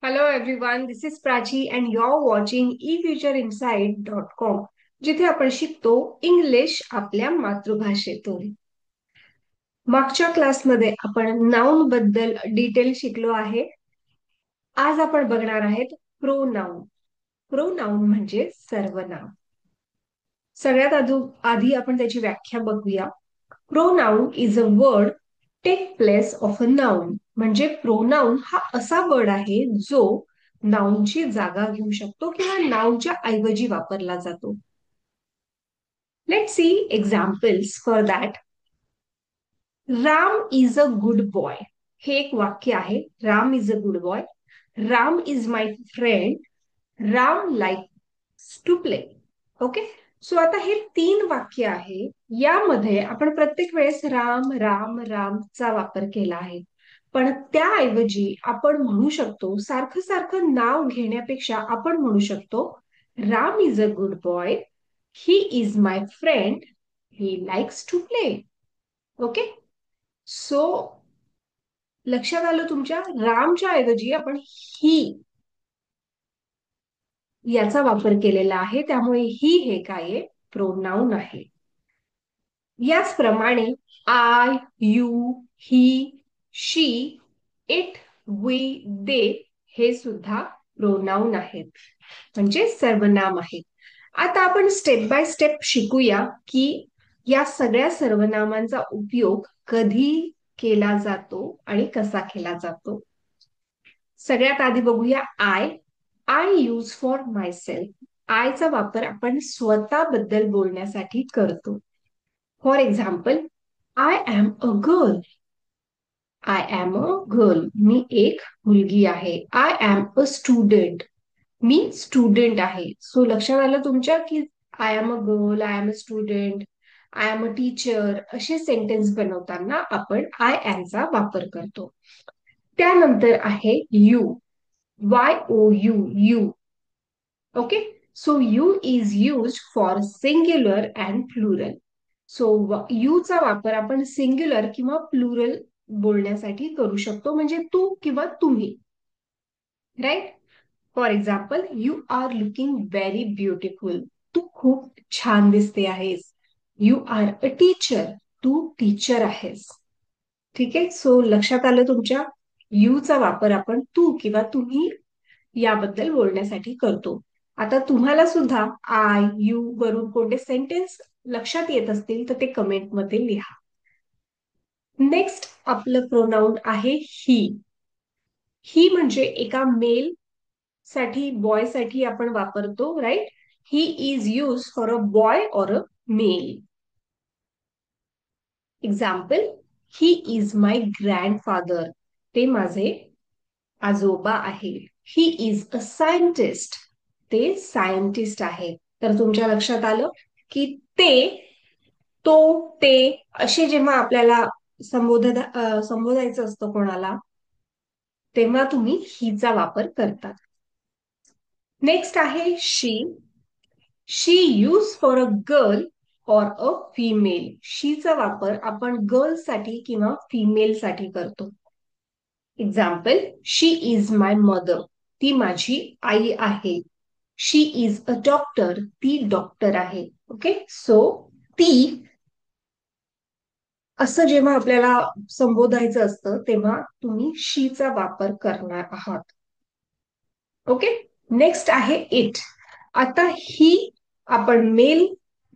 Hello everyone, this is Prachi and you're watching efutureinsight.com जिथे आपण शिकतो इंग्लिश आपल्या मातृभाषेतून. मागच्या क्लासमध्ये आपण नाउन बद्दल डिटेल शिकलो आहे. आज आपण बघणार आहेत प्रोनाउन. प्रोनाउन म्हणजे सर्वनाम. सगळ्यात आधी आपण त्याची व्याख्या बघूया. Pronoun is a word take place of a noun. म्हणजे प्रोनाउन हा असा वर्ड आहे जो नाउनची जागा घेऊ शकतो किंवा नाउनच्या ऐवजी वापरला जातो. Let's see examples for that. Ram is a good boy. हे एक वाक्य आहे. Ram is a good boy. Ram is my friend. Ram likes to play. Okay. So आता हे 3 वाक्य आहे. यामध्ये आपण प्रत्येक वेळेस राम राम रामचा वापर केला आहे. पण त्याऐवजी आपण म्हणू शकतो, सारखं सारखं नाव घेण्यापेक्षा आपण म्हणू शकतो, Ram is a good boy. He is my friend. He likes to play. Okay. So लक्षात आलं तुमच्या? रामच्या ऐवजी आपण ही याचा वापर केलेला आहे. त्यामुळे ही हे काय प्रोनाउन आहे. याचप्रमाणे I, you, he, she, it, we, they हे सुद्धा प्रोनाउन आहेत, म्हणजे सर्वनाम आहेत. आता आपण स्टेप बाय स्टेप शिकूया की या सगळ्या सर्वनामांचा उपयोग कधी केला जातो आणि कसा केला जातो. सगळ्यात आधी बघूया I. I use for myself. आयचा वापर आपण स्वतःबद्दल बोलण्यासाठी करतो. For example, I am a girl. I am a girl. मी एक मुलगी आहे. I am a student. मी स्टुडंट आहे. सो लक्षात आलं तुमच्या की I am a girl, I am a student, I am a teacher असे सेंटेन्स बनवताना आपण आय एमचा वापर करतो. त्यानंतर आहे you. YOU, you. Okay. So you is used for singular and plural. So you चा वापर आपण सिंग्युलर किंवा प्लुरल बोलण्यासाठी करू शकतो, म्हणजे तू किंवा तुम्ही. Right. For example, you are looking very beautiful. तू खूप छान दिसते आहेस. You are a teacher. तू टीचर आहेस. ठीक आहे. सो लक्षात आलं तुमच्या? चा वापर आपण तू किंवा तुम्ही याबद्दल बोलण्यासाठी करतो. आता तुम्हाला सुद्धा आय, यू वरून कोणते सेंटेन्स लक्षात येत असतील तर ते कमेंटमध्ये लिहा. नेक्स्ट आपलं प्रोनाउन आहे ही. ही म्हणजे एका मेल साठी, बॉय साठी आपण वापरतो. Right. He is use for a boy और a male. Example, he is my grandfather. ते माझे आजोबा आहे. He is a scientist. ते सायंटिस्ट आहे. तर तुमच्या लक्षात आलं की ते, तो, ते असे जेव्हा आपल्याला संबोधायचं असतं कोणाला, तेव्हा तुम्ही हीचा वापर करतात. नेक्स्ट आहे शी. शी यूज फॉर अ गर्ल और अ फिमेल. शीचा वापर आपण गर्ल साठी किंवा फिमेल साठी करतो. Example, she is my mother. ती माझी आई आहे. शी इज अ डॉक्टर. ती डॉक्टर आहे. ओके. सो ती असं जेव्हा आपल्याला संबोधायचं असतं तेव्हा तुम्ही शीचा वापर करणार आहात. ओके. नेक्स्ट आहे इट. आता ही आपण मेल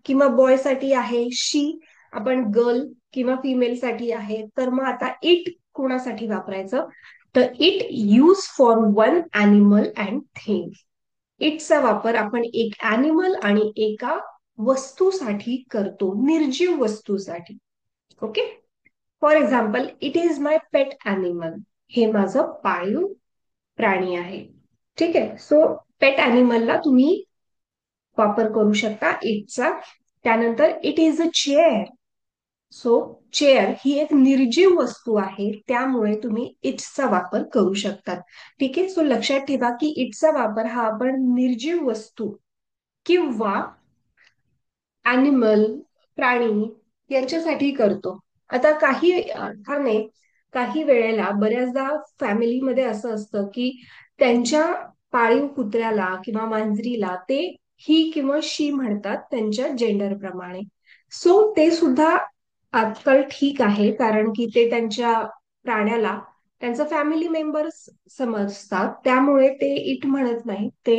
किंवा बॉय साठी आहे. शी आपण गर्ल किंवा फिमेल साठी आहे. तर मग आता इट कोणासाठी वापरायचं? तर it use for one animal and thing. इटचा वापर आपण एक ॲनिमल आणि एका वस्तूसाठी करतो, निर्जीव वस्तूसाठी. Okay. For example, it is my pet animal. हे माझं पाळीव प्राणी आहे. ठीक आहे. सो पेट ॲनिमलला तुम्ही वापर करू शकता इटचा. त्यानंतर it is a chair. So chair ही एक निर्जीव वस्तू आहे, त्यामुळे तुम्ही इट्सचा वापर करू शकतात. ठीक आहे. सो लक्षात ठेवा की इटचा वापर हा आपण निर्जीव वस्तू किंवा ॲनिमल, प्राणी यांच्यासाठी करतो. आता काही अर्थाने काही वेळेला बऱ्याचदा फॅमिलीमध्ये असं असतं की त्यांच्या पाळीव कुत्र्याला किंवा मांजरीला ते ही किंवा शी म्हणतात त्यांच्या जेंडर प्रमाणे. सो ते सुद्धा आजकाल ठीक आहे, कारण की ते त्यांच्या प्राण्याला त्यांचा फॅमिली मेंबर्स समजतात, त्यामुळे ते इट म्हणत नाही, ते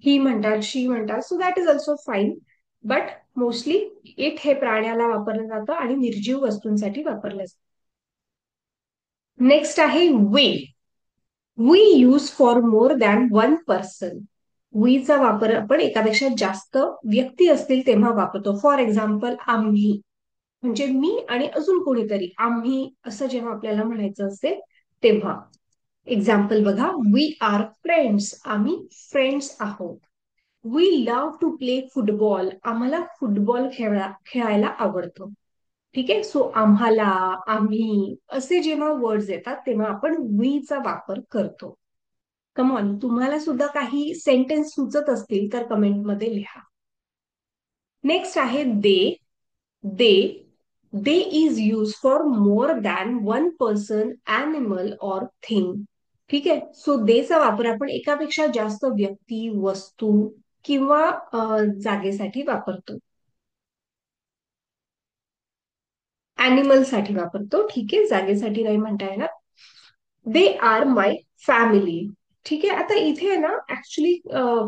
ही म्हणतात, शी म्हणतात. So that is also fine. But mostly it हे प्राण्याला वापरलं जातं आणि निर्जीव वस्तूंसाठी वापरलं जातं. नेक्स्ट आहे we. We use for more than one person. वीचा वापर आपण एकापेक्षा जास्त व्यक्ती असतील तेव्हा वापरतो. फॉर एक्झाम्पल आम्ही, म्हणजे मी आणि अजून कोणीतरी, आम्ही असं जेव्हा आपल्याला म्हणायचं असेल तेव्हा. एक्झाम्पल बघा, वी आर फ्रेंड्स, आम्ही फ्रेंड्स आहोत. We love to play football, आम्हाला फुटबॉल खेळायला आवडतं. ठीक आहे. सो आम्हाला, आम्ही असे जेव्हा वर्ड्स येतात तेव्हा आपण वीचा वापर करतो. कमॉन, तुम्हाला सुद्धा काही सेंटेन्स सुचत असतील तर कमेंटमध्ये लिहा. नेक्स्ट आहे they. They. They is use for more than one person, animal or thing. ठीक आहे. सो देचा वापर आपण एकापेक्षा जास्त व्यक्ती, वस्तू किंवा जागेसाठी वापरतो. ॲनिमल साठी वापरतो. ठीक आहे, जागेसाठी नाही म्हणता येणार. They are my family. ठीक आहे. आता इथे ना ऍक्च्युली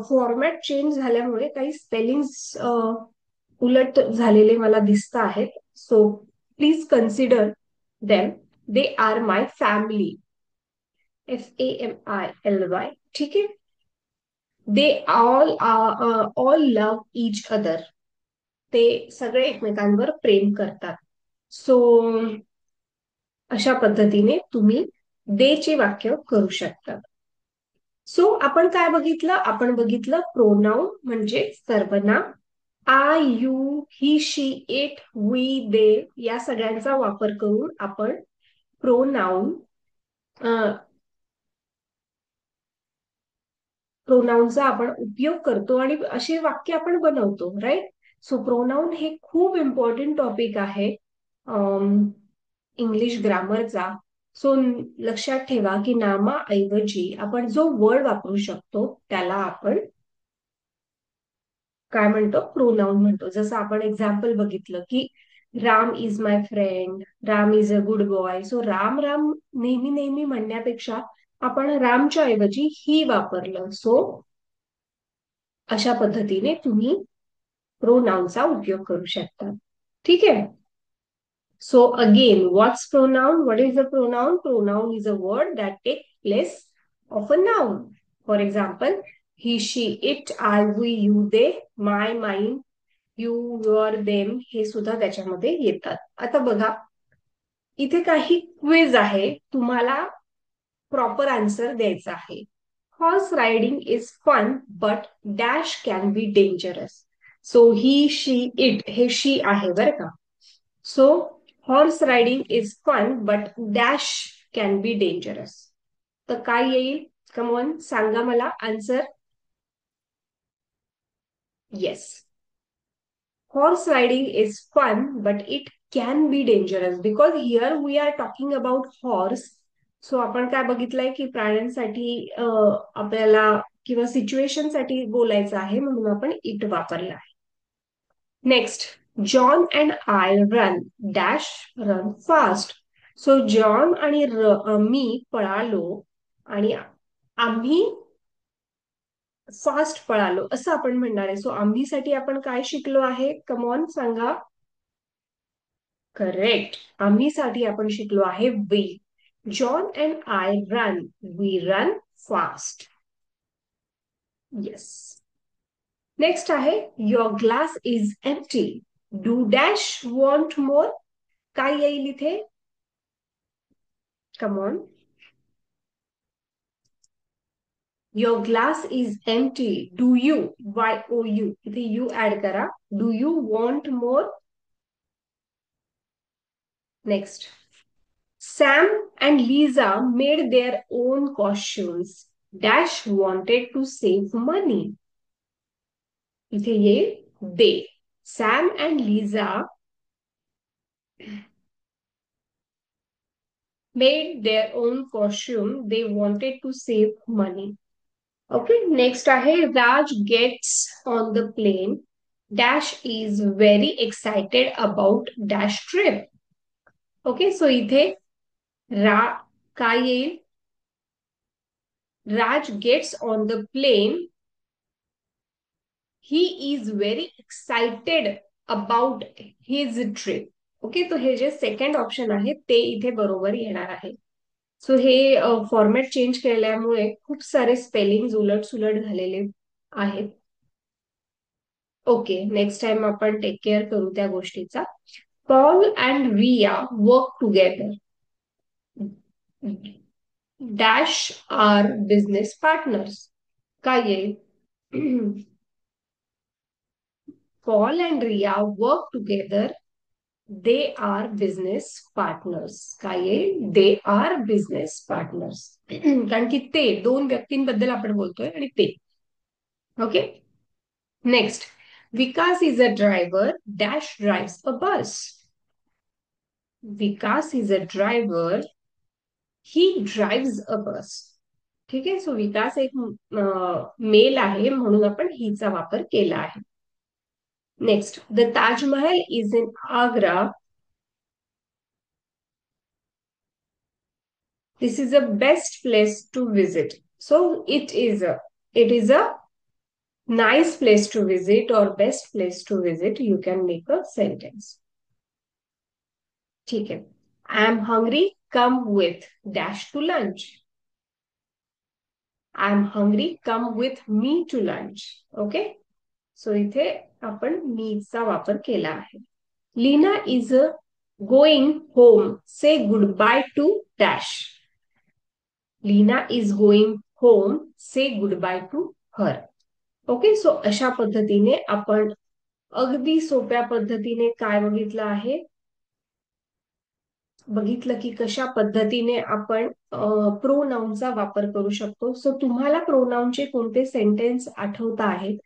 फॉर्मॅट चेंज झाल्यामुळे काही स्पेलिंग उलट झालेले मला दिसत आहेत. So please consider them. They are my family. FAMILY. ठीक आहे. They all love each other. ते सगळे एकमेकांवर प्रेम करतात. सो अशा पद्धतीने तुम्ही दे चे वाक्य करू शकता. सो आपण काय बघितलं? आपण बघितलं प्रोनाउन म्हणजे सर्वनाम. I, you, he, she, it, we, they या सगळ्यांचा वापर करून आपण प्रोनाउन प्रोनाऊनचा आपण उपयोग करतो आणि असे वाक्य आपण बनवतो, राईट? सो प्रोनाऊन हे खूप इम्पॉर्टंट टॉपिक आहे इंग्लिश ग्रामरचा. सो लक्षात ठेवा की नामाऐवजी आपण जो वर्ड वापरू शकतो त्याला आपण काय म्हणतो? प्रोनाउन म्हणतो. जसं आपण एक्झाम्पल बघितलं की Ram is my friend, Ram is a good boy. So Ram Ram नेहमी नेहमी म्हणण्यापेक्षा आपण रामच्या ऐवजी ही वापरलं. सो अशा पद्धतीने तुम्ही प्रोनाउनचा उपयोग करू शकता. ठीक आहे. So again, what's pronoun? What is a pronoun? Pronoun is a word that takes place of a noun. For example, he, she, it, I, we, you, they, my, mine, you, your, them हे सुद्धा त्याच्यामध्ये येतात. आता बघा, इथे काही quiz आहे, तुम्हाला प्रॉपर आन्सर द्यायचा आहे. Horse riding is fun but dash can be dangerous. So he, she, it हे शी आहे बरं का. So horse riding is fun but dash can be dangerous. तर काय येईल? कमॉन सांगा मला answer. Yes, horse riding is fun but it can be dangerous, because here we are talking about horse. So आपण काय बघितलंय की प्राण्यांसाठी आपल्याला किंवा सिच्युएशनसाठी बोलायचं आहे, म्हणून आपण इट वापरला आहे. Next, John and I run dash run fast. So John आणि मी पळालो आणि आम्ही फास्ट पळालो असं आपण म्हणणार आहे. सो आम्हीसाठी आपण काय शिकलो आहे? कमॉन सांगा. करेक्ट, आम्हीसाठी आपण शिकलो आहे we. John and I run, we run fast. Yes. Next आहे your glass is empty, do dash want more. काय येईल इथे? Come on. Your glass is empty, do you, YOU इथे यू ऍड करा, do you want more. Next, Sam and Liza made their own costumes dash wanted to save money. इथे येईल they. Sam and Liza made their own costume. They wanted to save money. Okay, next आहे Raj gets on the plane. Dash is very excited about dash trip. Okay, so इथे रा काय येईल? Raj gets on the plane. He is very excited about his trip. Okay, तो हे जे second option आहे ते इथे बरोबर येणार आहे. सो हे फॉर्मॅट चेंज केल्यामुळे खूप सारे स्पेलिंग उलट सुलट झालेले आहेत. ओके, नेक्स्ट टाइम आपण टेक केअर करू त्या गोष्टीचा. Paul and Riya work together. Dash are business partners. काय येईल? Paul and Ria work together. They are business partners. काय येईल? They are business partners. कारण की ते दोन व्यक्तींबद्दल आपण बोलतोय आणि ते. Okay, next. Vikas is a driver. Dash drives a bus. Vikas is a driver. He drives a bus. ठीक आहे, सो विकास एक मेल आहे म्हणून आपण हीचा वापर केला आहे. Next, the Taj Mahal is in Agra. This is the best place to visit. So it is a nice place to visit or best place to visit. You can make a sentence. ठीक है. I am hungry. Come with dash to lunch. I am hungry. Come with me to lunch. Okay. So इथे आपण me चा वापर केला आहे. Lina is going home. Say goodbye to dash. Lina is going home. Say goodbye to her. Okay, so अशा पद्धतीने आपण अगदी सोप्या पद्धतीने काय बघितलं आहे? बघितलं की कशा पद्धतीने आपण प्रोनाउनचा वापर करू शकतो. सो तुम्हाला प्रोनाउनचे कोणते सेंटेन्स आठवता आहेत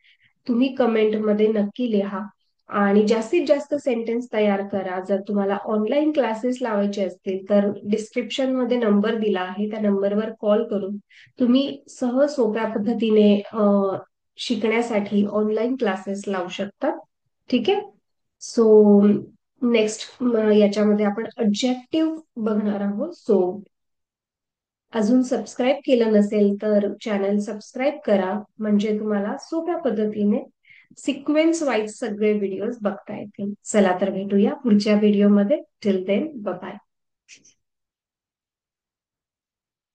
तुम्ही कमेंटमध्ये नक्की लिहा आणि जास्तीत जास्त सेंटेन्स तयार करा. जर तुम्हाला ऑनलाईन क्लासेस लावायचे असतील तर डिस्क्रिप्शन मध्ये नंबर दिला आहे, त्या नंबरवर कॉल करून तुम्ही सहज सोप्या पद्धतीने शिकण्यासाठी ऑनलाईन क्लासेस लावू शकता. ठीक आहे, सो नेक्स्ट याच्यामध्ये आपण ऑब्जेक्टिव्ह बघणार आहोत. सो अजून सबस्क्राईब केलं नसेल तर चॅनल सबस्क्राईब करा म्हणजे तुम्हाला सोप्या पद्धतीने सिक्वेन्स वाईज सगळे व्हिडिओज बघता येतील. चला तर भेटूया पुढच्या व्हिडिओमध्ये. Till then bye.